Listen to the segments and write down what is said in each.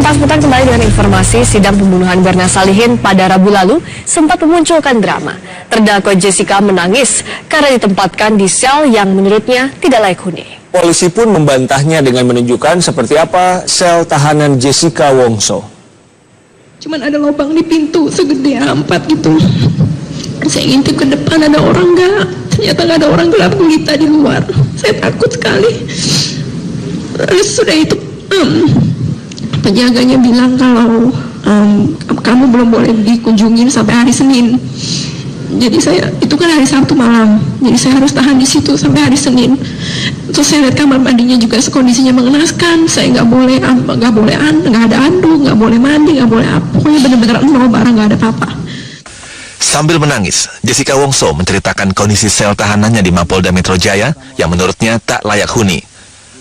Kompas Petang kembali dengan informasi sidang pembunuhan Mirna Salihin pada Rabu lalu sempat memunculkan drama. Terdakwa Jessica menangis karena ditempatkan di sel yang menurutnya tidak layak huni. Polisi pun membantahnya dengan menunjukkan seperti apa sel tahanan Jessica Wongso. Cuman ada lubang di pintu segede A4 gitu. Saya ngintip ke depan ada orang nggak? Ternyata nggak ada orang, gelap gulita di luar. Saya takut sekali. Terus sudah itu penjaganya bilang kalau kamu belum boleh dikunjungin sampai hari Senin. Jadi saya itu kan hari Sabtu malam. Jadi saya harus tahan di situ sampai hari Senin. Terus saya lihat kamar mandinya juga kondisinya mengenaskan. Saya nggak ada anduk, nggak boleh mandi, nggak boleh apa. Pokoknya benar-benar nol, barang nggak ada apa-apa. Sambil menangis, Jessica Wongso menceritakan kondisi sel tahanannya di Mapolda Metro Jaya yang menurutnya tak layak huni.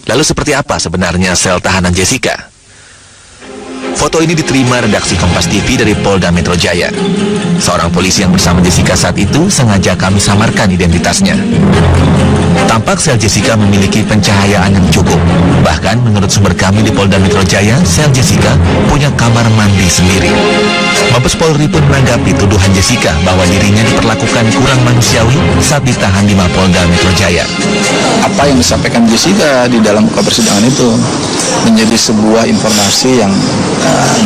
Lalu seperti apa sebenarnya sel tahanan Jessica? Foto ini diterima redaksi Kompas TV dari Polda Metro Jaya. Seorang polisi yang bersama Jessica saat itu sengaja kami samarkan identitasnya. Tampak sel Jessica memiliki pencahayaan yang cukup. Bahkan menurut sumber kami di Polda Metro Jaya, sel Jessica punya kamar mandi sendiri. Mabes Polri pun menanggapi tuduhan Jessica bahwa dirinya diperlakukan kurang manusiawi saat ditahan di Mapolda Metro Jaya. Apa yang disampaikan Jessica di dalam muka persidangan itu menjadi sebuah informasi yang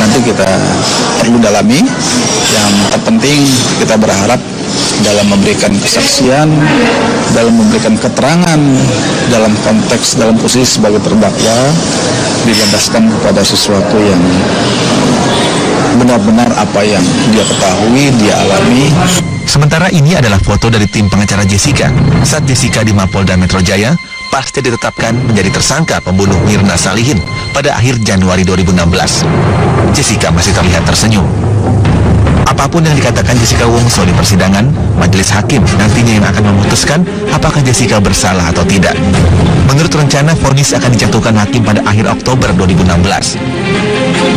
nanti kita perlu dalami. Yang terpenting kita berharap dalam memberikan kesaksian, dalam memberikan keterangan, dalam posisi sebagai terdakwa, dibebaskan kepada sesuatu yang benar-benar apa yang dia ketahui, dia alami. Sementara ini adalah foto dari tim pengacara Jessica saat Jessica di Mapolda Metro Jaya pasca ditetapkan menjadi tersangka pembunuh Mirna Salihin pada akhir Januari 2016. Jessica masih terlihat tersenyum. Apapun yang dikatakan Jessica Wongso di persidangan, majelis hakim nantinya yang akan memutuskan apakah Jessica bersalah atau tidak. Menurut rencana, vonis akan dijatuhkan hakim pada akhir Oktober 2016.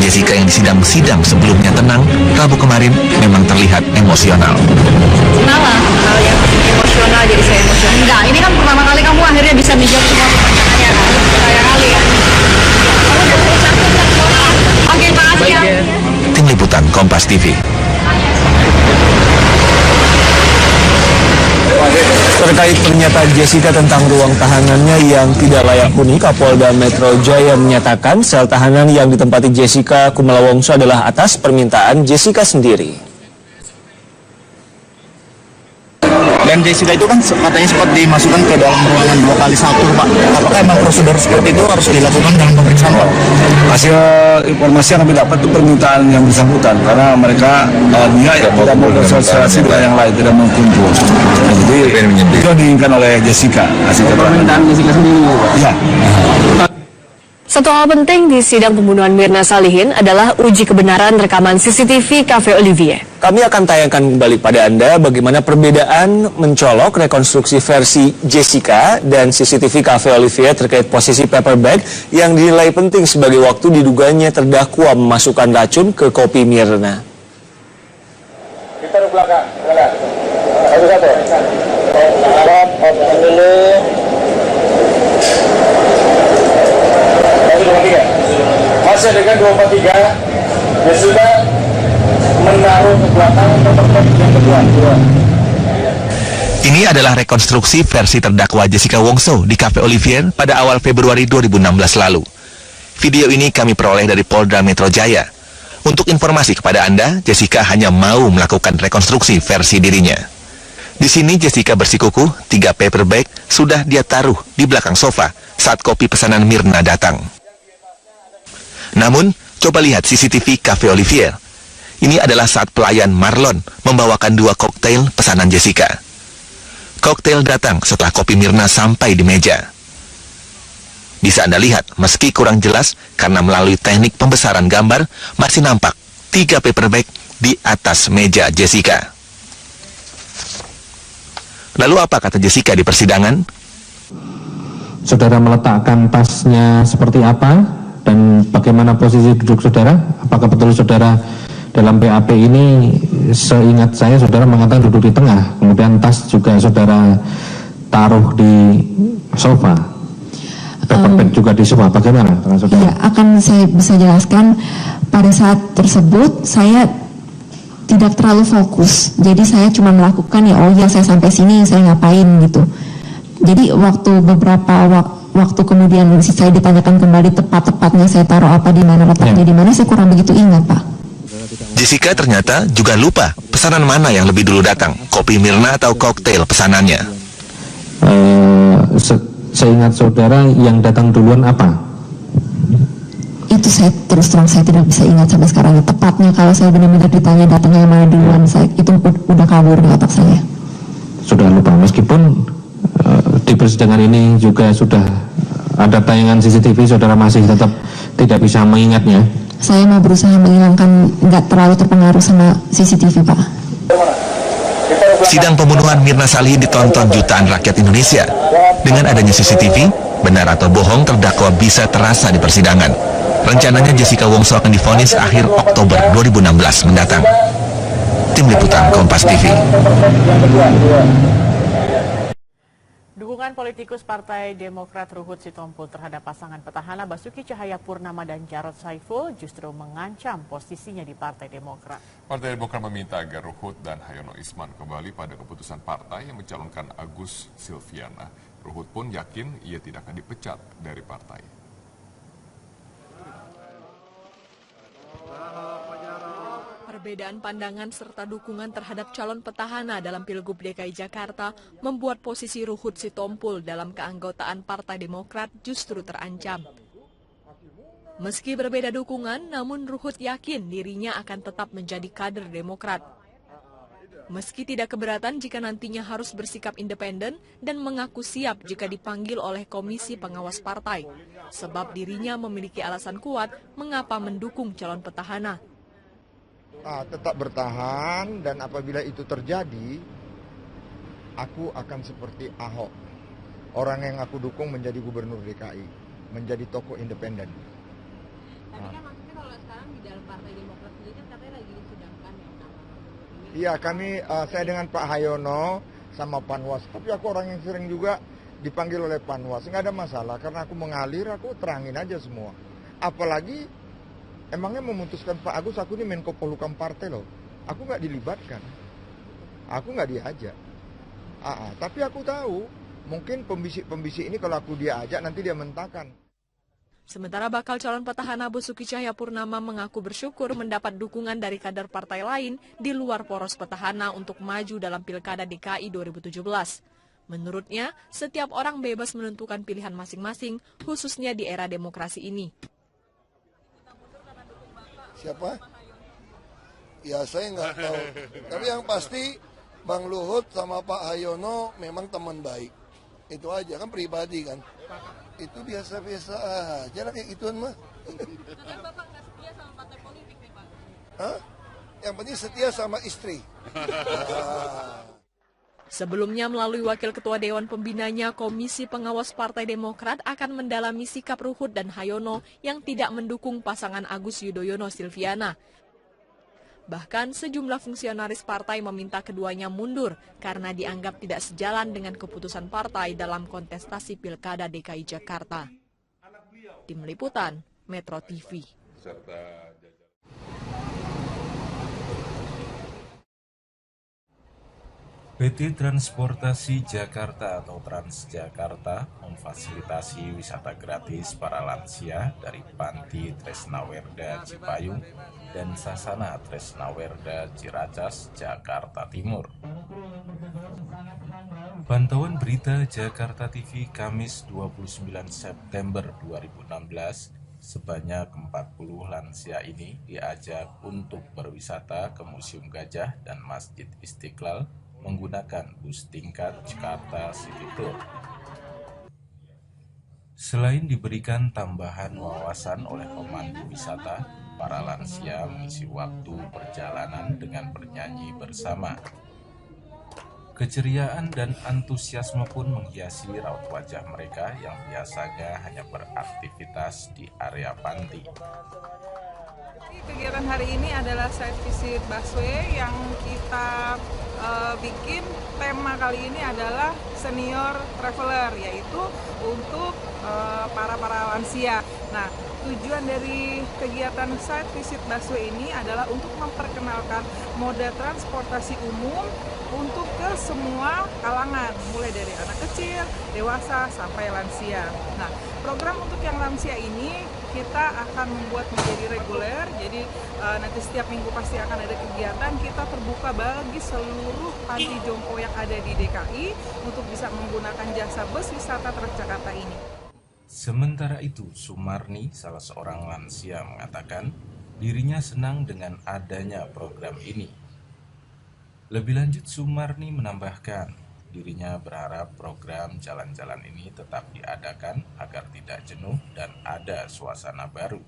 Jessica yang disidang sebelumnya tenang, Rabu kemarin memang terlihat emosional. Kenapa hal yang emosional jadi saya emosional? Enggak, ini kan pertama kali kamu akhirnya bisa menjawab semua pertanyaannya kan? Pertama kali kan? Oke, makasih ya. Tim Liputan Kompas TV. Terkait pernyataan Jessica tentang ruang tahanannya yang tidak layak huni, Kapolda Metro Jaya menyatakan sel tahanan yang ditempati Jessica Kumala Wongso adalah atas permintaan Jessica sendiri. Dan Jessica itu kan katanya sempat dimasukkan ke dalam ruangan 2x1, Pak. Apakah memang prosedur seperti itu harus dilakukan dalam pemeriksaan, Pak? Hasil informasi yang kami dapat itu permintaan yang bersangkutan, karena mereka dia tidak mau bersosialisasi dengan yang lain, tidak mau kumpul. Jadi itu diinginkan oleh Jessica. Hasil permintaan Jessica sendiri, Pak. Iya. Satu hal penting di sidang pembunuhan Mirna Salihin adalah uji kebenaran rekaman CCTV Cafe Olivier. Kami akan tayangkan kembali pada Anda bagaimana perbedaan mencolok rekonstruksi versi Jessica dan CCTV Cafe Olivier terkait posisi paper bag yang dinilai penting sebagai waktu diduganya terdakwa memasukkan racun ke kopi Mirna. Kita di belakang, satu-satu. Dulu. Masih dengan 243, dia sudah menaruh ke belakang tempat yang kedua. Ini adalah rekonstruksi versi terdakwa Jessica Wongso di Cafe Olivier pada awal Februari 2016 lalu. Video ini kami peroleh dari Polda Metro Jaya. Untuk informasi kepada Anda, Jessica hanya mau melakukan rekonstruksi versi dirinya. Di sini Jessica bersikukuh 3 paper bag sudah dia taruh di belakang sofa saat kopi pesanan Mirna datang. Namun, coba lihat CCTV Cafe Olivier. Ini adalah saat pelayan Marlon membawakan 2 koktail pesanan Jessica. Koktail datang setelah kopi Mirna sampai di meja. Bisa Anda lihat, meski kurang jelas karena melalui teknik pembesaran gambar, masih nampak 3 paper bag di atas meja Jessica. Lalu apa kata Jessica di persidangan? Saudara meletakkan tasnya seperti apa? Dan bagaimana posisi duduk saudara? Apakah betul saudara dalam BAP ini, seingat saya saudara mengatakan duduk di tengah, kemudian tas juga saudara taruh di sofa? paper bag juga disuap, bagaimana dengan saudara? Iya, akan saya bisa jelaskan. Pada saat tersebut saya tidak terlalu fokus, jadi saya cuma melakukan saya sampai sini saya ngapain gitu. Jadi waktu waktu kemudian saya ditanyakan kembali tepatnya saya taruh apa di mana letaknya di mana, saya kurang begitu ingat, Pak. Jessica ternyata juga lupa pesanan mana yang lebih dulu datang, kopi Mirna atau koktail pesanannya. Seingat saudara yang datang duluan apa? Itu saya terus terang saya tidak bisa ingat sampai sekarang. Tepatnya kalau saya benar-benar ditanya datangnya yang mana duluan, itu udah kabur di otak saya. Sudah lupa, meskipun di persidangan ini juga sudah ada tayangan CCTV, saudara masih tetap tidak bisa mengingatnya. Saya mau berusaha menghilangkan, nggak terlalu terpengaruh sama CCTV, Pak. Sidang pembunuhan Mirna Salihin ditonton jutaan rakyat Indonesia. Dengan adanya CCTV, benar atau bohong terdakwa bisa terasa di persidangan. Rencananya Jessica Wongso akan divonis akhir Oktober 2016 mendatang. Tim Liputan Kompas TV. Dukungan politikus Partai Demokrat Ruhut Sitompul terhadap pasangan petahana Basuki Cahayapurnama dan Jarod Saiful justru mengancam posisinya di Partai Demokrat. Partai Demokrat meminta agar Ruhut dan Hayono Isman kembali pada keputusan partai yang mencalonkan Agus Silviana. Ruhut pun yakin ia tidak akan dipecat dari partai. Perbedaan pandangan serta dukungan terhadap calon petahana dalam Pilgub DKI Jakarta membuat posisi Ruhut Sitompul dalam keanggotaan Partai Demokrat justru terancam. Meski berbeda dukungan, namun Ruhut yakin dirinya akan tetap menjadi kader Demokrat. Meski tidak keberatan jika nantinya harus bersikap independen dan mengaku siap jika dipanggil oleh Komisi Pengawas Partai, sebab dirinya memiliki alasan kuat mengapa mendukung calon petahana. Tetap bertahan, dan apabila itu terjadi, aku akan seperti Ahok. Orang yang aku dukung menjadi gubernur DKI, menjadi tokoh independen. Tapi kan maksudnya kalau sekarang di dalam Partai Demokrat sendiri kan katanya lagi disidangkan ya nama. Iya, saya dengan Pak Hayono sama Panwas, tapi aku orang yang sering juga dipanggil oleh Panwas. Nggak ada masalah, karena aku mengalir, aku terangin aja semua. Apalagi emangnya memutuskan Pak Agus, aku ini Menko Polhukam partai loh. Aku nggak dilibatkan. Aku nggak diajak. Tapi aku tahu, mungkin pembisik-pembisik ini kalau aku diajak nanti dia mentahkan. Sementara bakal calon petahana Basuki Cahayapurnama mengaku bersyukur mendapat dukungan dari kader partai lain di luar poros petahana untuk maju dalam Pilkada DKI 2017. Menurutnya, setiap orang bebas menentukan pilihan masing-masing, khususnya di era demokrasi ini. Siapa? Ya saya nggak tahu. Tapi yang pasti Bang Luhut sama Pak Hayono memang teman baik. Itu aja, kan pribadi kan. Itu biasa-biasa aja lah kayak gituan mah. Kan Bapak nggak setia sama partai politik nih Pak? Hah? Yang penting setia sama istri. Sebelumnya melalui Wakil Ketua Dewan Pembinanya, Komisi Pengawas Partai Demokrat akan mendalami sikap Ruhut dan Hayono yang tidak mendukung pasangan Agus Yudhoyono Silviana. Bahkan sejumlah fungsionaris partai meminta keduanya mundur karena dianggap tidak sejalan dengan keputusan partai dalam kontestasi Pilkada DKI Jakarta. Tim Liputan, Metro TV. PT Transportasi Jakarta atau Transjakarta memfasilitasi wisata gratis para lansia dari Panti Tresnawerda Cipayung dan Sasana Tresnawerda Ciracas, Jakarta Timur. Pantauan berita Jakarta TV Kamis 29 September 2016, sebanyak 40 lansia ini diajak untuk berwisata ke Museum Gajah dan Masjid Istiqlal menggunakan bus tingkat Jakarta City Tour. Selain diberikan tambahan wawasan oleh pemandu wisata, para lansia mengisi waktu perjalanan dengan bernyanyi bersama. Keceriaan dan antusiasme pun menghiasi raut wajah mereka yang biasanya hanya beraktivitas di area panti. Kegiatan hari ini adalah site visit busway yang kita bikin. Tema kali ini adalah senior traveler, yaitu untuk para lansia. Nah, tujuan dari kegiatan site visit busway ini adalah untuk memperkenalkan moda transportasi umum untuk ke semua kalangan, mulai dari anak kecil, dewasa, sampai lansia. Nah, program untuk yang lansia ini kita akan membuat menjadi reguler, jadi nanti setiap minggu pasti akan ada kegiatan. Kita terbuka bagi seluruh panti jompo yang ada di DKI untuk bisa menggunakan jasa bus wisata Transjakarta ini. Sementara itu, Sumarni, salah seorang lansia, mengatakan dirinya senang dengan adanya program ini. Lebih lanjut, Sumarni menambahkan, dirinya berharap program jalan-jalan ini tetap diadakan agar tidak jenuh dan ada suasana baru.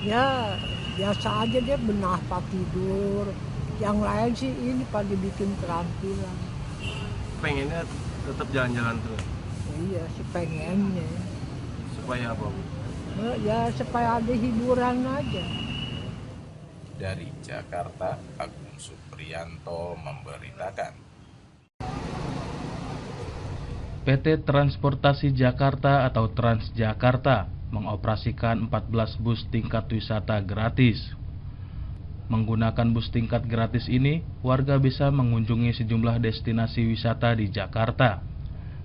Ya, biasa aja dia benah pak tidur. Yang lain sih ini pada bikin kerampilan. Pengennya tetap jalan-jalan terus? Iya sih pengennya. Supaya apa, Bu? Ya supaya ada hiburan aja. Dari Jakarta, Agung Supriyanto memberitakan. PT Transportasi Jakarta atau Transjakarta mengoperasikan 14 bus tingkat wisata gratis. Menggunakan bus tingkat gratis ini, warga bisa mengunjungi sejumlah destinasi wisata di Jakarta.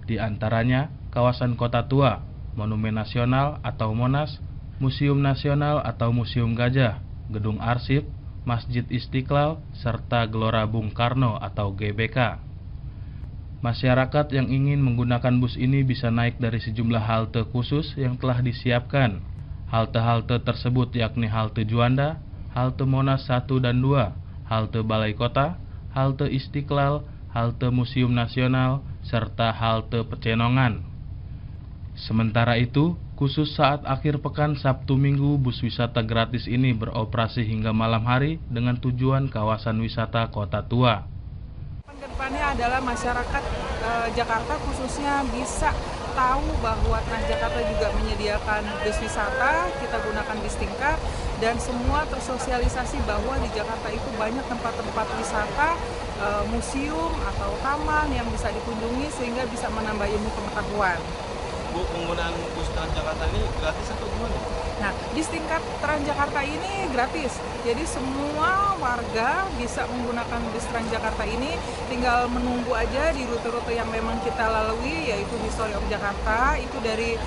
Di antaranya kawasan Kota Tua, Monumen Nasional atau Monas, Museum Nasional atau Museum Gajah, Gedung Arsip, Masjid Istiqlal, serta Gelora Bung Karno atau GBK. Masyarakat yang ingin menggunakan bus ini bisa naik dari sejumlah halte khusus yang telah disiapkan. Halte-halte tersebut yakni halte Juanda, halte Monas 1 dan 2, halte Balai Kota, halte Istiqlal, halte Museum Nasional, serta halte Pecenongan. Sementara itu, khusus saat akhir pekan Sabtu Minggu, bus wisata gratis ini beroperasi hingga malam hari dengan tujuan kawasan wisata Kota Tua. Kedepannya adalah masyarakat Jakarta khususnya bisa tahu bahwa Transjakarta juga menyediakan bus wisata, kita gunakan bis tingkat, dan semua tersosialisasi bahwa di Jakarta itu banyak tempat-tempat wisata, museum atau taman yang bisa dikunjungi sehingga bisa menambah ilmu pengetahuan. Bu, penggunaan bus Transjakarta ini gratis atau gimana? Nah, bis tingkat Transjakarta ini gratis. Jadi semua warga bisa menggunakan bis Transjakarta ini, tinggal menunggu aja di rute-rute yang memang kita lalui, yaitu History of Jakarta, itu dari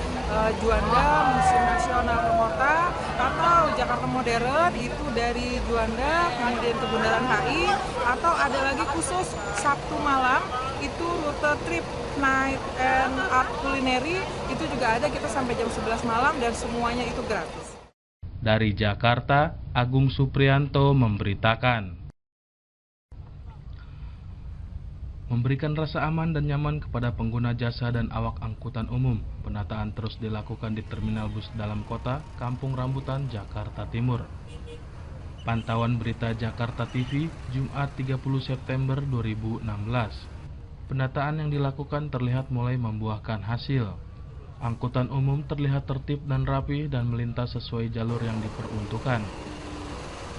Juanda, Museum Nasional ke Kota, atau Jakarta Modern, itu dari Juanda, kemudian ke Bundaran HI, atau ada lagi khusus Sabtu malam, itu rute trip Night and Art Culinary, itu juga ada, kita sampai jam 11 malam dan semuanya itu gratis. Dari Jakarta, Agung Supriyanto memberitakan. Memberikan rasa aman dan nyaman kepada pengguna jasa dan awak angkutan umum, penataan terus dilakukan di terminal bus dalam kota, Kampung Rambutan, Jakarta Timur. Pantauan berita Jakarta TV, Jumat 30 September 2016. Pendataan yang dilakukan terlihat mulai membuahkan hasil. Angkutan umum terlihat tertib dan rapi dan melintas sesuai jalur yang diperuntukkan.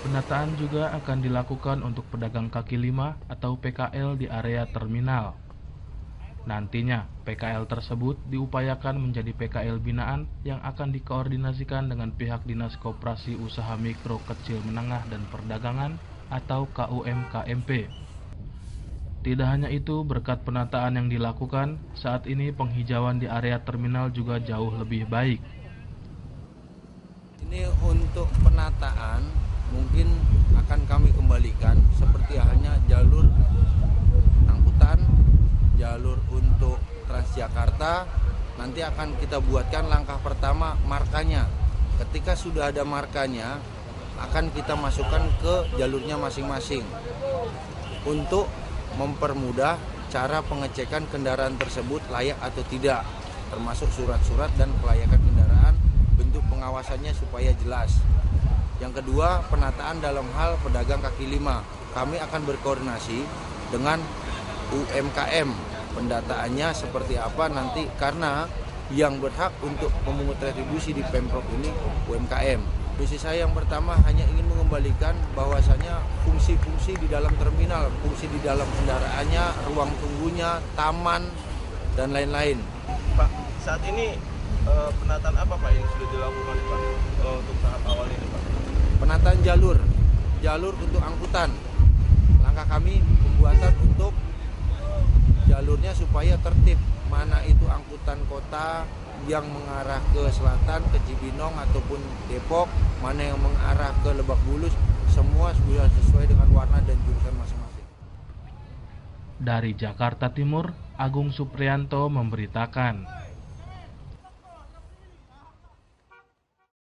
Pendataan juga akan dilakukan untuk pedagang kaki lima atau PKL di area terminal. Nantinya, PKL tersebut diupayakan menjadi PKL binaan yang akan dikoordinasikan dengan pihak Dinas Koperasi Usaha Mikro Kecil Menengah dan Perdagangan atau KUMKMP. Tidak hanya itu, berkat penataan yang dilakukan, saat ini penghijauan di area terminal juga jauh lebih baik. Ini untuk penataan mungkin akan kami kembalikan seperti halnya jalur angkutan, jalur untuk Transjakarta, nanti akan kita buatkan langkah pertama markanya. Ketika sudah ada markanya, akan kita masukkan ke jalurnya masing-masing untuk mempermudah cara pengecekan kendaraan tersebut layak atau tidak, termasuk surat-surat dan kelayakan kendaraan, bentuk pengawasannya supaya jelas. Yang kedua, penataan dalam hal pedagang kaki lima. Kami akan berkoordinasi dengan UMKM. Pendataannya seperti apa nanti, karena yang berhak untuk memungut retribusi di Pemprov ini UMKM. Misi saya yang pertama hanya ingin mengembalikan bahwasannya fungsi-fungsi di dalam terminal, fungsi di dalam kendaraannya, ruang tunggunya, taman, dan lain-lain. Pak, saat ini penataan apa Pak yang sudah dilakukan Pak untuk tahap awal ini Pak? Penataan jalur untuk angkutan. Langkah kami pembuatan untuk jalurnya supaya tertib. Mana itu angkutan kota yang mengarah ke selatan, ke Cibinong ataupun Depok, mana yang mengarah ke Lebak Bulus, semua sudah sesuai dengan warna dan jurusan masing-masing. Dari Jakarta Timur, Agung Supriyanto memberitakan.